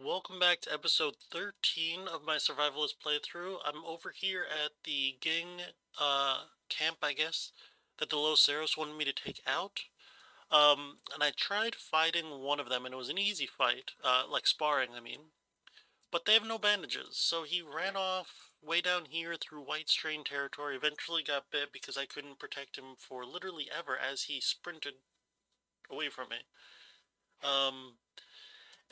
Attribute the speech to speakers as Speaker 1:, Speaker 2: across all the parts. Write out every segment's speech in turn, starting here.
Speaker 1: Welcome back to episode 13 of my Survivalist playthrough. I'm over here at the gang camp, I guess, that the Los Ceros wanted me to take out. And I tried fighting one of them, and it was an easy fight, like sparring, I mean. But they have no bandages, so he ran off way down here through White Strain territory, eventually got bit because I couldn't protect him for literally ever as he sprinted away from me. Um,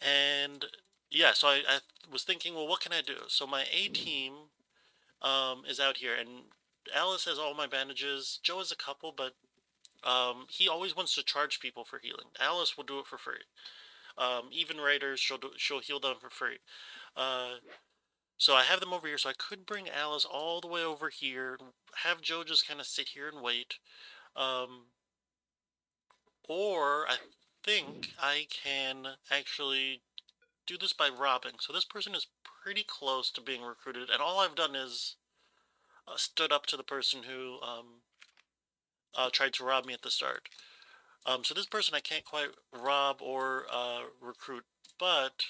Speaker 1: And yeah, so I was thinking, well, what can I do? So my A team is out here, and Alice has all my bandages. Joe has a couple, but he always wants to charge people for healing. Alice will do it for free. Even raiders, she'll heal them for free. Uh, so I have them over here. So I could bring Alice all the way over here, have Joe just kind of sit here and wait. Um, or I think I can actually do this by robbing. So this person is pretty close to being recruited, and all I've done is stood up to the person who tried to rob me at the start. So this person I can't quite rob or recruit, but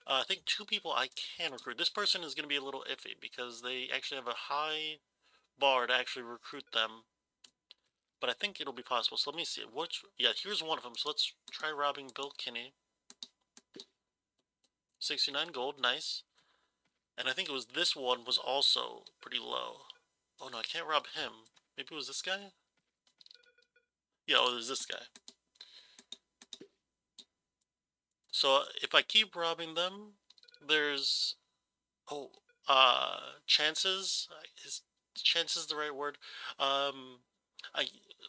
Speaker 1: I think two people I can recruit. This person is going to be a little iffy because they actually have a high bar to actually recruit them, but I think it'll be possible. So let me see. Yeah, here's one of them. So let's try robbing Bill Kinney. 69 gold, nice. And I think it was this one was also pretty low. Oh no, I can't rob him. Maybe it was this guy? Yeah, oh, it was this guy. So if I keep robbing them, there's oh chances. Is chances the right word? Um, I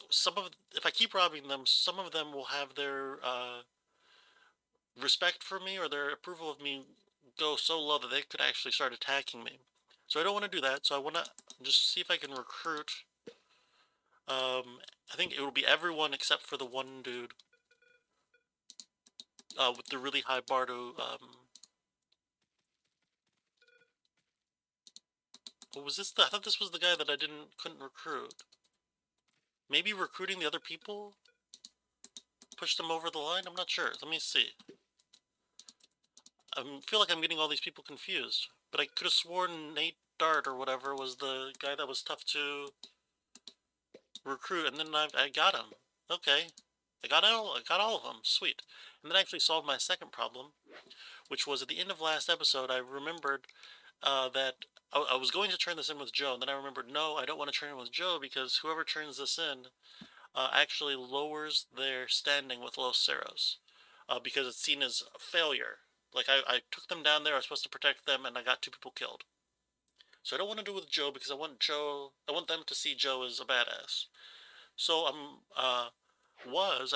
Speaker 1: some of if I keep robbing them, some of them will have their respect for me or their approval of me go so low that they could actually start attacking me. So I don't want to do that. So I want to just see if I can recruit. I think it will be everyone except for the one dude with the really high bar to. What was this? I thought this was the guy that I couldn't recruit. Maybe recruiting the other people pushed them over the line. I'm not sure. Let me see. I feel like I'm getting all these people confused, but I could have sworn Nate Dart or whatever was the guy that was tough to recruit, and then I got him. Okay, I got all of them. Sweet. And that actually solved my second problem, which was at the end of last episode. I remembered that I was going to turn this in with Joe, and then I remembered, no, I don't want to turn it in with Joe because whoever turns this in actually lowers their standing with Los Ceros because it's seen as a failure. Like I took them down there, I was supposed to protect them, and I got two people killed. So I don't want to do it with Joe because I want them to see Joe as a badass. So I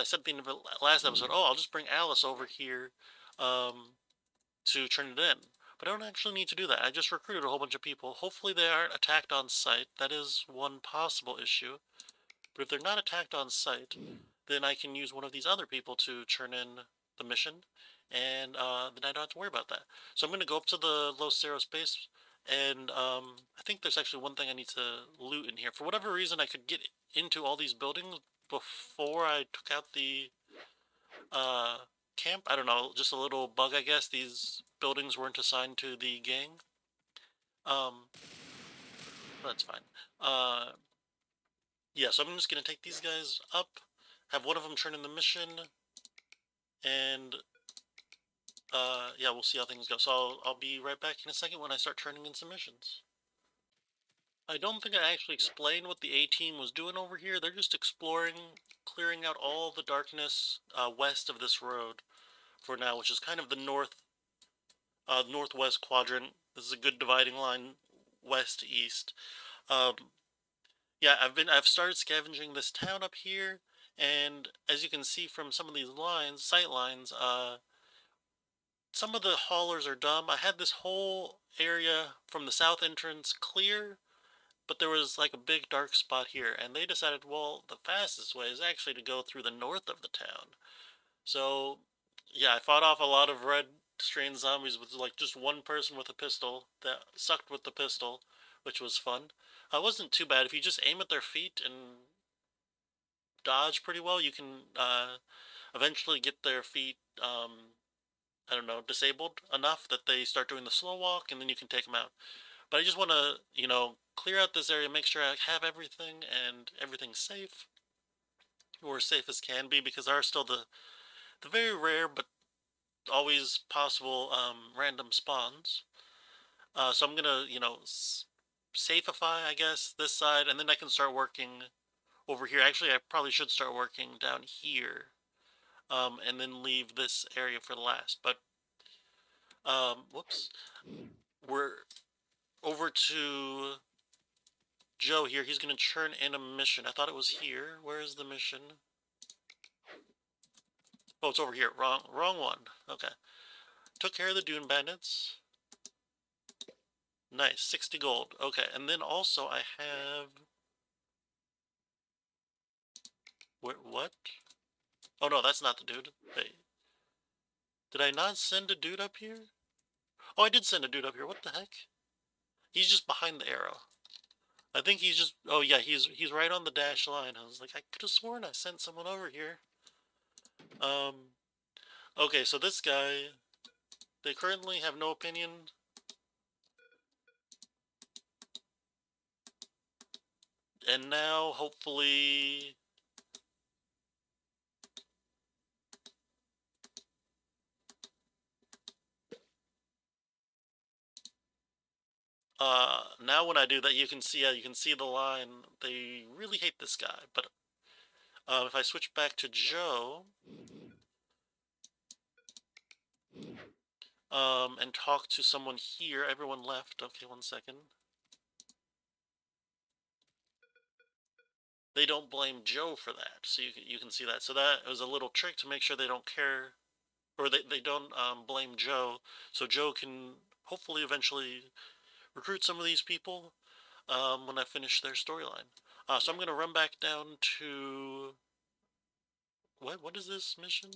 Speaker 1: said at the end of the last episode, oh, I'll just bring Alice over here um, to turn it in. But I don't actually need to do that. I just recruited a whole bunch of people. Hopefully they aren't attacked on sight. That is one possible issue. But if they're not attacked on sight, then I can use one of these other people to turn in the mission, and then I don't have to worry about that. So I'm going to go up to the Los Ceros base, and I think there's actually one thing I need to loot in here. For whatever reason, I could get into all these buildings before I took out the uh, camp. I don't know, just a little bug, I guess. These buildings weren't assigned to the gang. Um, that's fine. Uh, yeah, so I'm just gonna take these guys up, have one of them turn in the mission, and yeah, we'll see how things go. So I'll be right back in a second when I start turning in some missions. I don't think I actually explained what the A team was doing over here. They're just exploring, clearing out all the darkness west of this road for now, which is kind of the northwest quadrant. This is a good dividing line, west to east. Um, yeah, I've started scavenging this town up here, and as you can see from some of these sight lines, some of the haulers are dumb. I had this whole area from the south entrance clear, but there was like a big dark spot here, and they decided, well, the fastest way is actually to go through the north of the town. So, yeah, I fought off a lot of red strain zombies with like just one person with a pistol that sucked with the pistol, which was fun. It wasn't too bad. If you just aim at their feet and dodge pretty well, you can eventually get their feet I don't know, disabled enough that they start doing the slow walk, and then you can take them out. But I just want to, clear out this area, make sure I have everything and everything's safe, or as safe as can be, because there are still the very rare but always possible random spawns. So I'm gonna, safify, I guess, this side, and then I can start working over here. Actually, I probably should start working down here, and then leave this area for the last. But, whoops, we're over to Joe here. He's gonna churn in a mission. I thought it was here. Where is the mission? Oh, it's over here. Wrong one. Okay. Took care of the Dune Bandits. Nice, 60 gold. Okay, and then also I have... What? Oh no, that's not the dude. Wait. Did I not send a dude up here? Oh, I did send a dude up here. What the heck? He's just behind the arrow. I think he's just... Oh yeah, he's right on the dash line. I was like, I could have sworn I sent someone over here. Okay, so this guy... They currently have no opinion. And now, hopefully... now when I do that, you can see the line. They really hate this guy, but if I switch back to Joe, and talk to someone here, everyone left. Okay, 1 second. They don't blame Joe for that, so you can see that. So that was a little trick to make sure they don't care, or they don't blame Joe, so Joe can hopefully eventually recruit some of these people when I finish their storyline. So I'm gonna run back down to... What is this mission?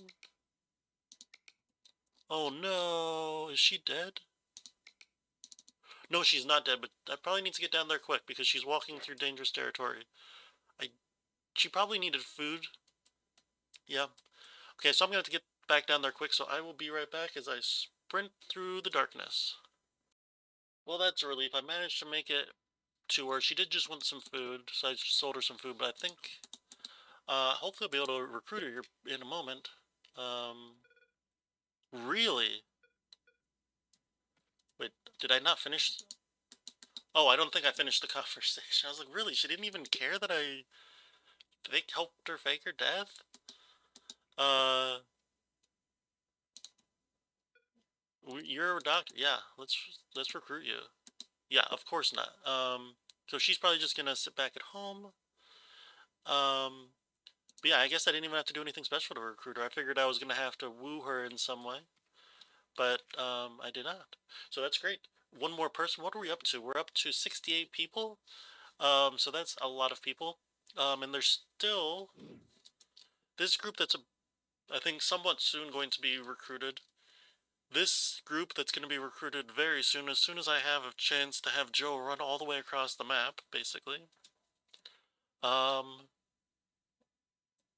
Speaker 1: Oh no, is she dead? No, she's not dead, but I probably need to get down there quick because she's walking through dangerous territory. I She probably needed food. Yeah. Okay, so I'm gonna have to get back down there quick, so I will be right back as I sprint through the darkness. Well, that's a relief. I managed to make it to her. She did just want some food, so I sold her some food, but I think hopefully I'll be able to recruit her in a moment. Um, really? Wait, did I not finish? Oh, I don't think I finished the conversation. I was like, really? She didn't even care that I helped her fake her death? Uh, you're a doctor. Yeah, let's recruit you. Yeah, of course not. So she's probably just gonna sit back at home. Um, but yeah, I guess I didn't even have to do anything special to recruit her. I figured I was gonna have to woo her in some way, but I did not. So that's great. One more person. What are we up to? We're up to 68 people. So that's a lot of people. And there's still this group that's I think somewhat soon going to be recruited. This group that's going to be recruited very soon as I have a chance to have Joe run all the way across the map, basically. Um,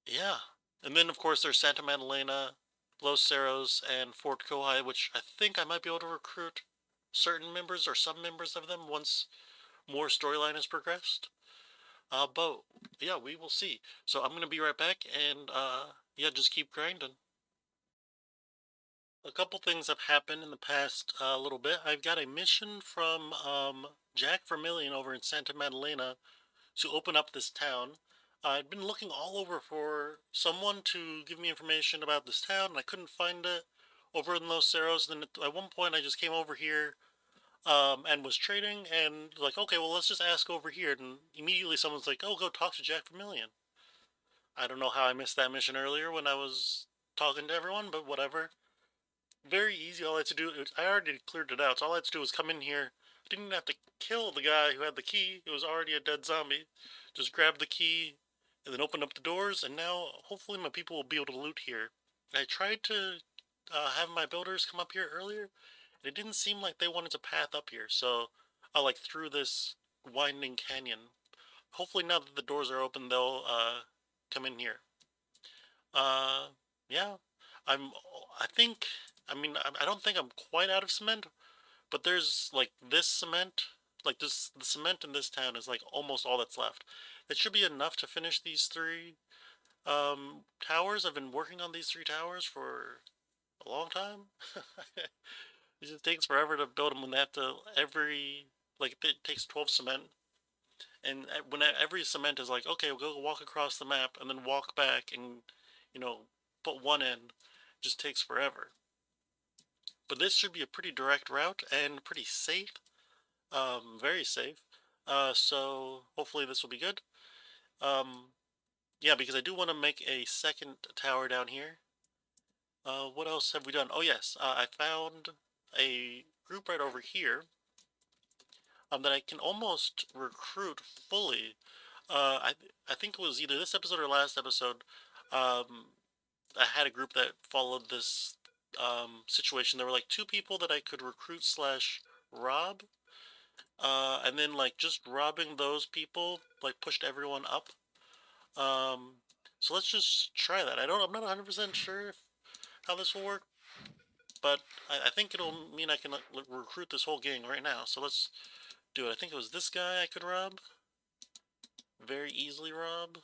Speaker 1: yeah. And then, of course, there's Santa Madalena, Los Ceros, and Fort Kohai, which I think I might be able to recruit certain members or some members of them once more storyline has progressed. But yeah, we will see. So I'm gonna be right back, and yeah, just keep grinding. A couple things have happened in the past little bit. I've got a mission from Jack Vermillion over in Santa Madalena to open up this town. I'd been looking all over for someone to give me information about this town, and I couldn't find it over in Los Ceros. Then at one point, I just came over here and was trading, and like, okay, well, let's just ask over here. And immediately, someone's like, "Oh, go talk to Jack Vermillion." I don't know how I missed that mission earlier when I was talking to everyone, but whatever. Very easy. All I had to do, I already cleared it out, so all I had to do was come in here. I didn't even have to kill the guy who had the key. It was already a dead zombie. Just grab the key and then open up the doors, and now hopefully my people will be able to loot here. I tried to have my builders come up here earlier, and it didn't seem like they wanted to path up here, so I like through this winding canyon. Hopefully now that the doors are open, they'll come in here. Uh, yeah, I'm. I think I mean, I don't think I'm quite out of cement, but there's like this cement, like the cement in this town is like almost all that's left. It should be enough to finish these three towers. I've been working on these three towers for a long time. It just takes forever to build them when they have to like it takes 12 cement, and when every cement is like, okay, we'll go walk across the map and then walk back and you know put one in, it just takes forever. But this should be a pretty direct route and pretty safe, very safe. So hopefully this will be good. Um, yeah, because I do want to make a second tower down here. What else have we done? Oh yes, I found a group right over here that I can almost recruit fully. I think it was either this episode or last episode. Um, I had a group that followed this situation. There were like two people that I could recruit slash rob, and then like just robbing those people like pushed everyone up. Um, so let's just try that. I'm not 100% sure how this will work, but I think it'll mean I can recruit this whole gang right now. So let's do it. I think it was this guy I could rob. Very easily rob.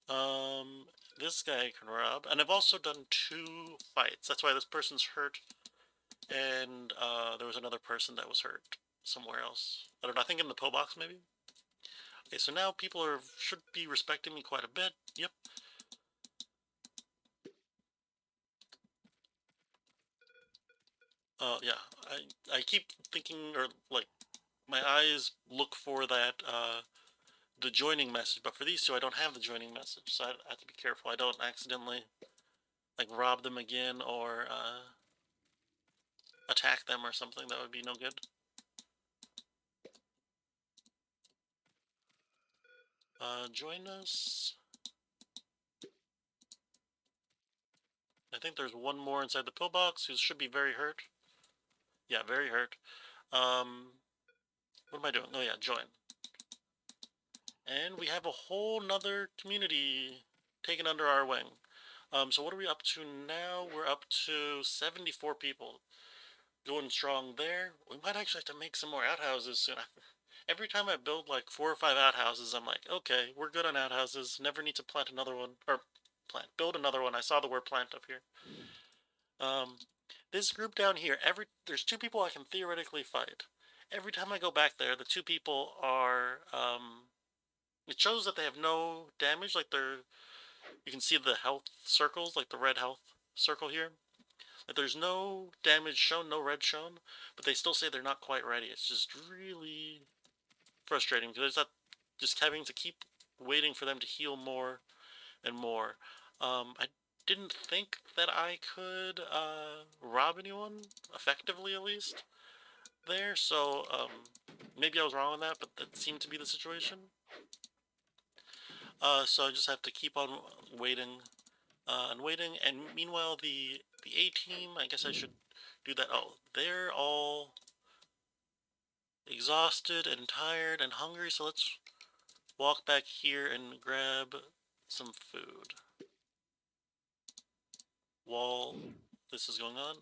Speaker 1: Um, this guy I can rob. And I've also done two fights. That's why this person's hurt. And there was another person that was hurt somewhere else. I don't know, I think in the pillbox maybe? Okay, so now people should be respecting me quite a bit. Yep. Yeah. I keep thinking, or like, my eyes look for that, the joining message, but for these two I don't have the joining message, so I have to be careful I don't accidentally, like, rob them again or, attack them or something. That would be no good. Join us. I think there's one more inside the pillbox who should be very hurt. Yeah, very hurt. What am I doing? Oh yeah, join. And we have a whole nother community taken under our wing. So what are we up to now? We're up to 74 people. Going strong there. We might actually have to make some more outhouses soon. Every time I build like 4 or 5 outhouses, I'm like, okay, we're good on outhouses. Never need to plant another one. Or build another one. I saw the word plant up here. Um, this group down here, there's two people I can theoretically fight. Every time I go back there, the two people are, it shows that they have no damage, like you can see the health circles, like the red health circle here. Like there's no damage shown, no red shown, but they still say they're not quite ready. It's just really frustrating because there's that, just having to keep waiting for them to heal more and more. I didn't think that I could rob anyone effectively, at least there. So maybe I was wrong on that, but that seemed to be the situation. So I just have to keep on waiting and waiting. And meanwhile, the A team, I guess I should do that. Oh, they're all exhausted and tired and hungry. So let's walk back here and grab some food. While this is going on,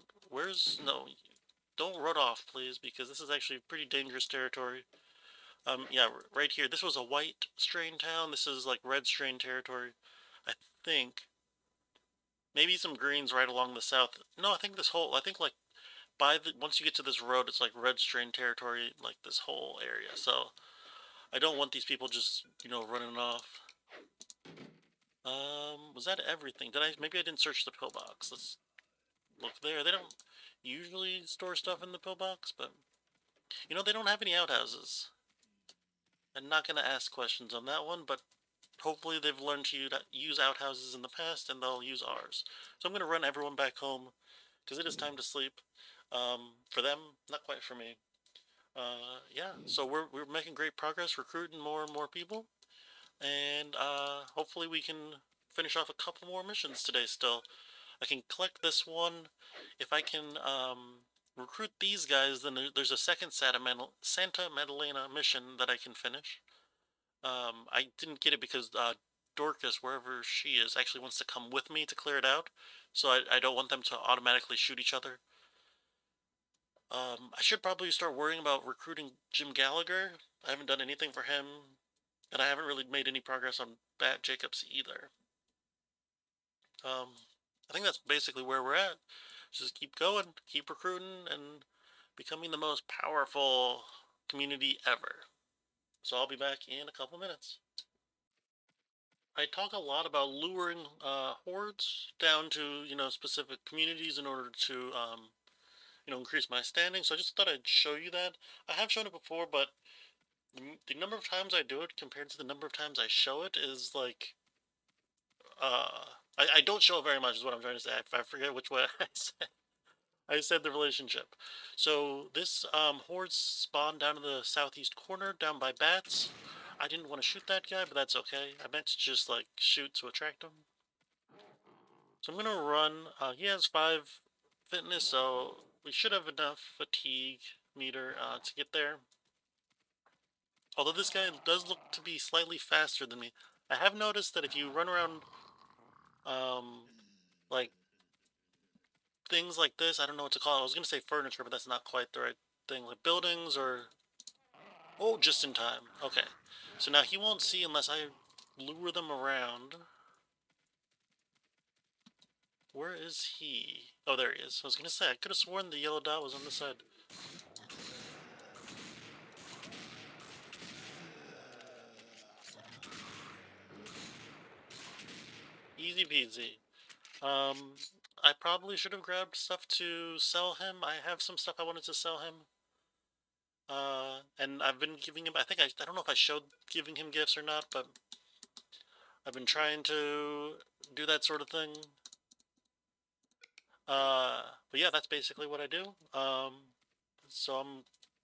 Speaker 1: no, don't run off, please, because this is actually pretty dangerous territory. Yeah, right here. This was a white strain town. This is like red strain territory. I think maybe some greens right along the south. No, I think like once you get to this road, it's like red strain territory, like this whole area. So I don't want these people just, running off. Was that everything? Maybe I didn't search the pillbox. Let's look there. They don't usually store stuff in the pillbox, but, they don't have any outhouses. I'm not going to ask questions on that one, but hopefully they've learned to use outhouses in the past, and they'll use ours. So I'm going to run everyone back home, because it is time to sleep. For them, not quite for me. Yeah, so we're making great progress, recruiting more and more people, and hopefully we can finish off a couple more missions today still. I can collect this one. If I can recruit these guys, then there's a second Santa Madalena mission that I can finish. I didn't get it because Dorcas, wherever she is, actually wants to come with me to clear it out. So I don't want them to automatically shoot each other. I should probably start worrying about recruiting Jim Gallagher. I haven't done anything for him, and I haven't really made any progress on Bat Jacobs either. I think that's basically where we're at. Just keep going, keep recruiting, and becoming the most powerful community ever. So I'll be back in a couple minutes. I talk a lot about luring hordes down to specific communities in order to increase my standing. So I just thought I'd show you that. I have shown it before, but the number of times I do it compared to the number of times I show it is like uh I don't show it very much is what I'm trying to say. I forget which way I said the relationship. So this horde spawned down in the southeast corner down by bats. I didn't want to shoot that guy, but that's okay. I meant to just like shoot to attract him. So I'm gonna run. He has 5 fitness, so we should have enough fatigue meter to get there. Although this guy does look to be slightly faster than me. I have noticed that if you run around, like things like this, I don't know what to call it. I was gonna say furniture, but that's not quite the right thing. Like buildings or oh, just in time. Okay, so now he won't see unless I lure them around. Where is he? Oh, there he is. I was gonna say I could have sworn the yellow dot was on this side. Easy peasy. I probably should have grabbed stuff to sell him. I have some stuff I wanted to sell him. And I've been giving him, I don't know if I showed giving him gifts or not, but I've been trying to do that sort of thing. But yeah, that's basically what I do. So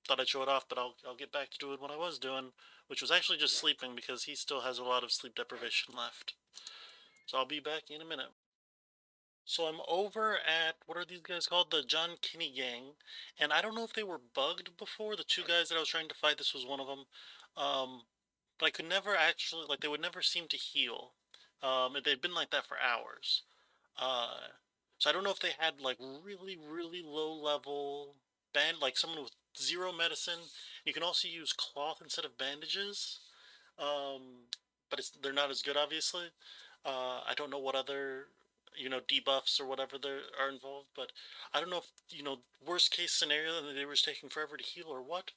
Speaker 1: thought I'd show it off, but I'll get back to doing what I was doing, which was actually just sleeping because he still has a lot of sleep deprivation left. So I'll be back in a minute. So I'm over at, what are these guys called? The John Kinney gang. And I don't know if they were bugged before. The 2 guys that I was trying to fight, this was one of them. But I could never actually, like, they would never seem to heal. They'd been like that for hours. Uh, so I don't know if they had, like, really, really low level like someone with 0 medicine. You can also use cloth instead of bandages. But they're not as good, obviously. I don't know what other, debuffs or whatever there are involved, but I don't know if, worst case scenario, and they were taking forever to heal or what.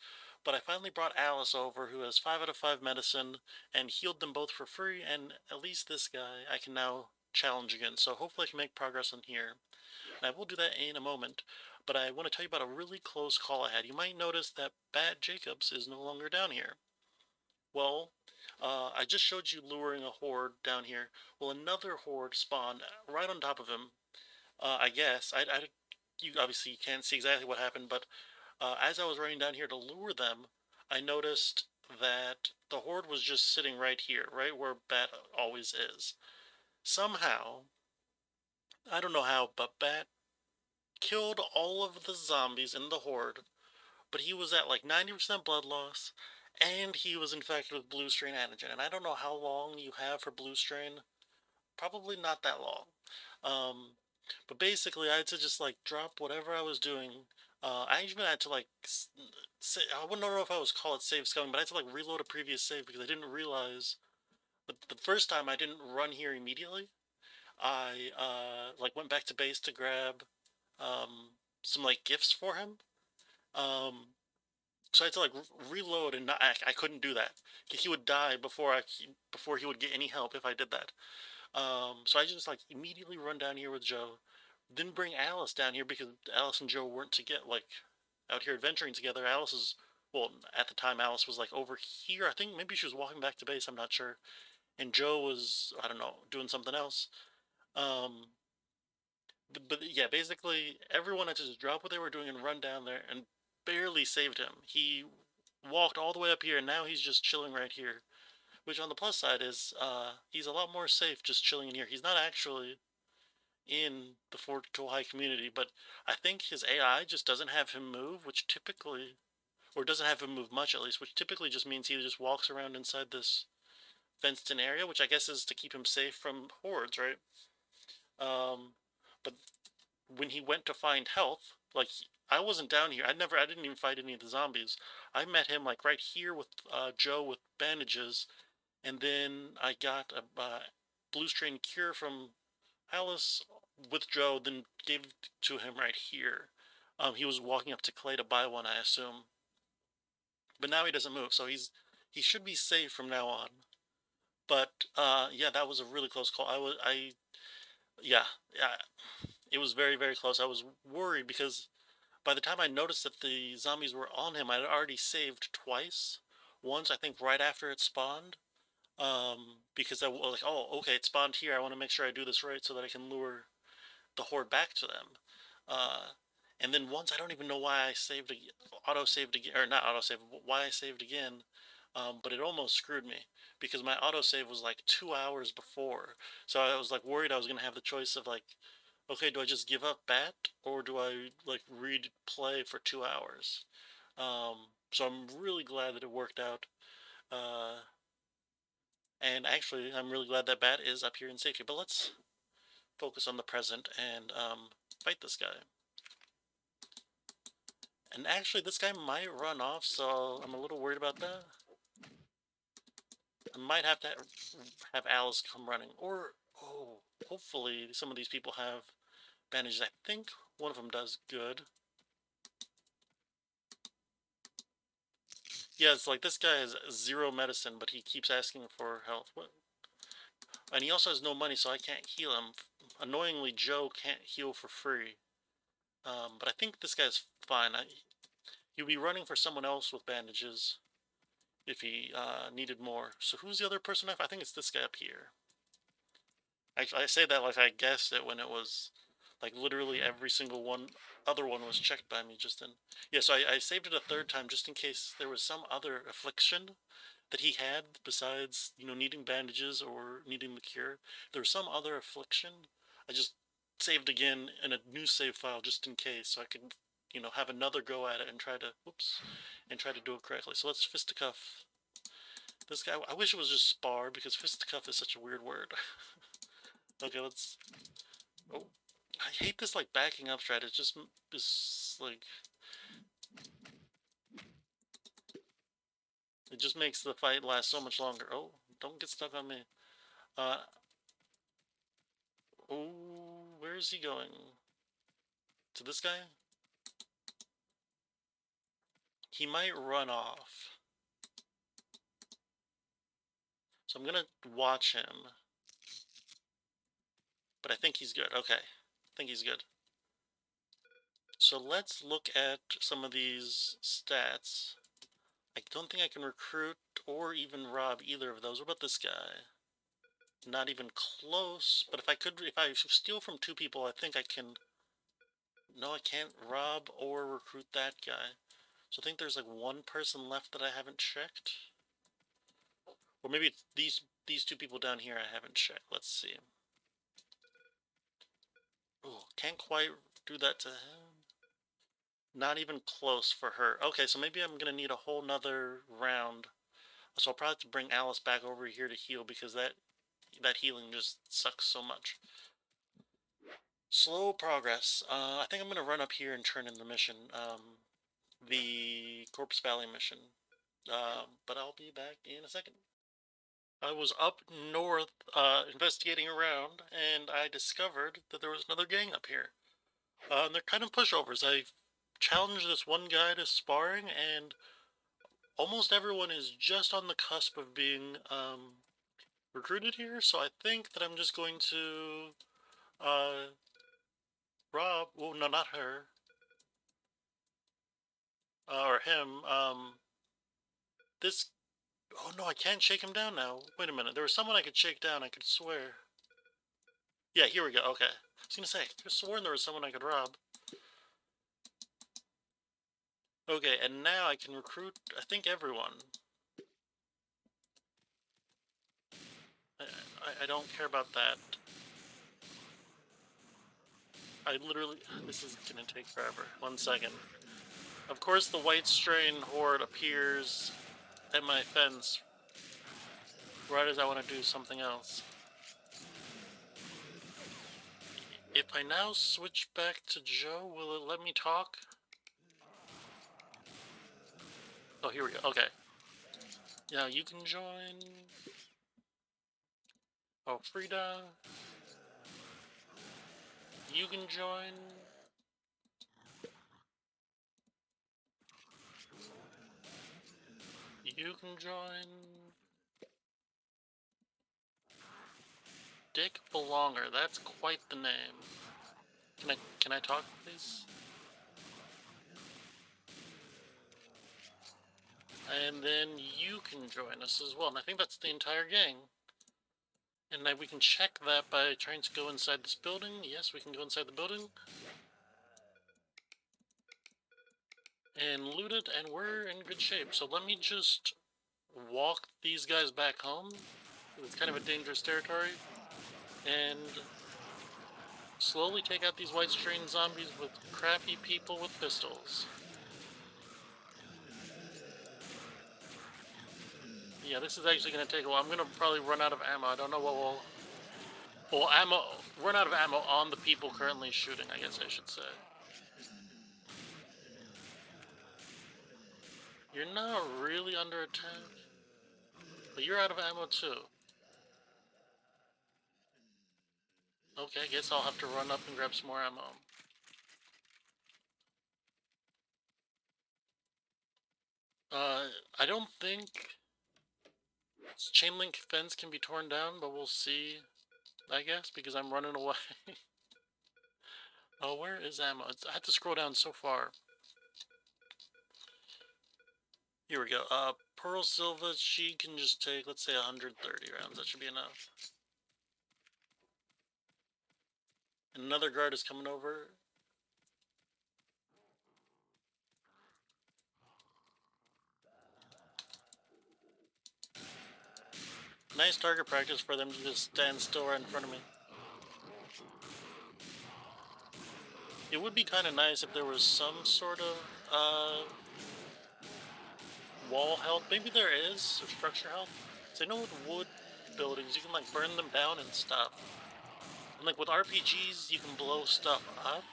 Speaker 1: But I finally brought Alice over, who has 5 out of 5 medicine, and healed them both for free, and at least this guy I can now challenge again. So hopefully I can make progress on here. And I will do that in a moment. But I want to tell you about a really close call I had. You might notice that Bat Jacobs is no longer down here. Well, I just showed you luring a horde down here. Well, another horde spawned right on top of him. I guess. You obviously can't see exactly what happened, but as I was running down here to lure them, I noticed that the horde was just sitting right here, right where Bat always is. Somehow, I don't know how, but Bat killed all of the zombies in the horde, but he was at like 90% blood loss, and he was infected with blue strain antigen. And I don't know how long you have for blue strain. Probably not that long. Um, but basically, I had to just like drop whatever I was doing. I even had to like, I wouldn't know if I was call it save scumming, but I had to like reload a previous save because I didn't realize. But the first time I didn't run here immediately. I like went back to base to grab some like gifts for him. Um, So I had to like reload, and I couldn't do that. He would die before he would get any help if I did that. So I just like immediately run down here with Joe. Didn't bring Alice down here because Alice and Joe weren't to get like out here adventuring together. Alice is well at the time Alice was like over here. I think maybe she was walking back to base. I'm not sure. And Joe was I don't know doing something else. Um, but yeah, basically everyone had to just drop what they were doing and run down there and barely saved him. He walked all the way up here and now he's just chilling right here. Which on the plus side is he's a lot more safe just chilling in here. He's not actually in the Fort Tool High community, but I think his AI just doesn't have him move, which typically or doesn't have him move much at least, which typically just means he just walks around inside this fenced-in area, which I guess is to keep him safe from hordes, right? But when he went to find health, like I wasn't down here. I didn't even fight any of the zombies. I met him like right here with Joe with bandages, and then I got a blue strain cure from Alice with Joe, then gave it to him right here. He was walking up to Clay to buy one, I assume. But now he doesn't move, so he should be safe from now on. But yeah, that was a really close call. Yeah, yeah, it was very, very close. I was worried because by the time I noticed that the zombies were on him, I had already saved twice. Once, I think, right after it spawned. Because I was like, oh, okay, it spawned here. I want to make sure I do this right so that I can lure the horde back to them. Uh, and then once, I don't even know why I saved, auto saved again, or not auto saved, why I saved again. But it almost screwed me because my auto save was like 2 hours before. So I was like worried I was gonna have the choice of like, okay, do I just give up bat or do I like replay for 2 hours? So I'm really glad that it worked out. Uh, and actually, I'm really glad that bat is up here in safety. But let's focus on the present and fight this guy. And actually, this guy might run off, so I'm a little worried about that. I might have to have Alice come running. Or, oh, hopefully some of these people have bandages. I think one of them does good. Yeah, it's like this guy has 0 medicine, but he keeps asking for health. What? And he also has no money, so I can't heal him. Annoyingly, Joe can't heal for free. But I think this guy's fine. He'll be running for someone else with bandages if he needed more. So who's the other person? I think it's this guy up here. I say that like I guessed it when it was like literally every single other one was checked by me just then. Yeah, so I saved it a third time just in case there was some other affliction that he had besides, needing bandages or needing the cure. There was some other affliction. I just saved again in a new save file just in case so I could, have another go at it and try to, whoops, and try to do it correctly. So let's fisticuff this guy. I wish it was just spar because fisticuff is such a weird word. Okay, let's, oh, I hate this like backing up strat. It just is like, it just makes the fight last so much longer. Oh, don't get stuck on me. Uh, oh, where is he going? To this guy? He might run off. So I'm gonna watch him. But I think he's good. Okay. I think he's good. So let's look at some of these stats. I don't think I can recruit or even rob either of those. What about this guy? Not even close. But if I steal from 2 people, I think I can... No, I can't rob or recruit that guy. So I think there's like 1 person left that I haven't checked. Or maybe it's these 2 people down here I haven't checked. Let's see. Oh, can't quite do that to him. Not even close for her. Okay, so maybe I'm gonna need a whole nother round. So I'll probably have to bring Alice back over here to heal because that healing just sucks so much. Slow progress. I think I'm gonna run up here and turn in the mission. The Corpse Valley mission. But I'll be back in a second. I was up north, investigating around, and I discovered that there was another gang up here. And they're kind of pushovers. I challenged this one guy to sparring, and almost everyone is just on the cusp of being, recruited here, so I think that I'm just going to, rob, well, no, not her, or him, this, oh no, I can't shake him down now. Wait a minute, there was someone I could shake down, I could swear. Yeah, here we go, okay. I was gonna say, I could have sworn there was someone I could rob. Okay, and now I can recruit, I think, everyone. I don't care about that. I literally, this is gonna take forever. 1 second. Of course the white strain horde appears at my fence. right as I want to do something else. If I now switch back to Joe, will it let me talk? Oh, here we go. Okay. Yeah, you can join. Oh, Frida. You can join. You can join. Dick Belonger. That's quite the name. Can I talk, please? And then you can join us as well. And I think that's the entire gang. And we can check that by trying to go inside this building. Yes, we can go inside the building. And loot it, and we're in good shape. So let me just walk these guys back home. It's kind of a dangerous territory. And slowly take out these white strain zombies with crappy people with pistols. Yeah, this is actually going to take a while. I'm going to probably run out of ammo. I don't know what will... Well, run out of ammo on the people currently shooting, I guess I should say. You're not really under attack, but you're out of ammo too. Okay, I guess I'll have to run up and grab some more ammo. I don't think chain link fence can be torn down, but we'll see, I guess, because I'm running away. Oh, where is ammo? I have to scroll down so far. Here we go. Pearl Silva, she can just take, let's say, 130 rounds. That should be enough. And another guard is coming over. Nice target practice for them to just stand still right in front of me. It would be kind of nice if there was some sort of wall health. Maybe there is, or structure health. So I know with wood buildings, you can like burn them down and stuff. And like with RPGs, you can blow stuff up.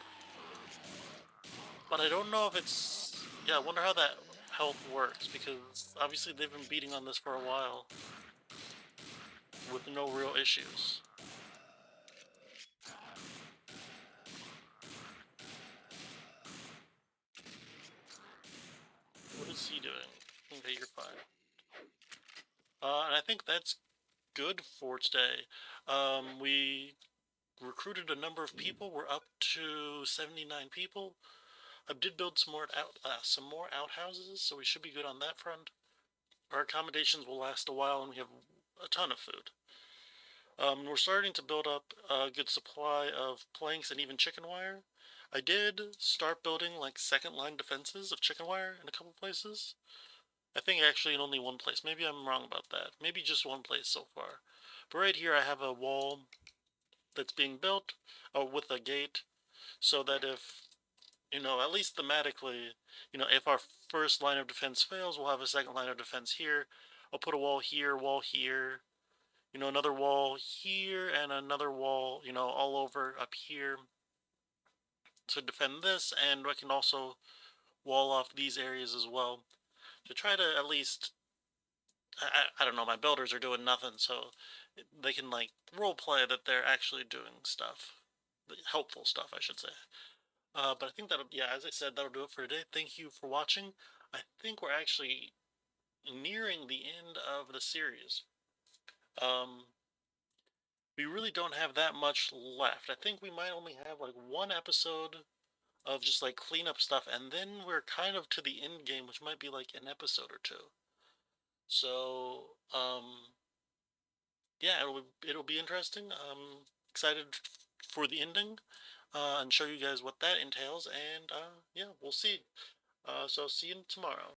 Speaker 1: But I don't know if it's... Yeah, I wonder how that health works, because obviously they've been beating on this for a while with no real issues. What is he doing? Okay, you're fine. And I think that's good for today. We recruited a number of people. We're up to 79 people. I did build some more outhouses, so we should be good on that front. Our accommodations will last a while, and we have a ton of food. We're starting to build up a good supply of planks and even chicken wire. I did start building like second line defenses of chicken wire in a couple places. I think actually in only one place. Maybe I'm wrong about that. Maybe just one place so far. But right here I have a wall that's being built with a gate, so that if, at least thematically, if our first line of defense fails, we'll have a second line of defense here. I'll put a wall here, another wall here, and another wall, all over up here to defend this, and I can also wall off these areas as well to try to at least, I don't know, my builders are doing nothing, so they can like role play that they're actually doing stuff, helpful stuff, I should say. But I think that'll, yeah, as I said, that'll do it for today. Thank you for watching. I think we're actually nearing the end of the series. We really don't have that much left. I think we might only have like one episode of just like cleanup stuff, and then we're kind of to the end game, which might be like an episode or two. So, yeah, it'll be interesting. I'm excited for the ending, and show you guys what that entails, and yeah, we'll see. So see you tomorrow.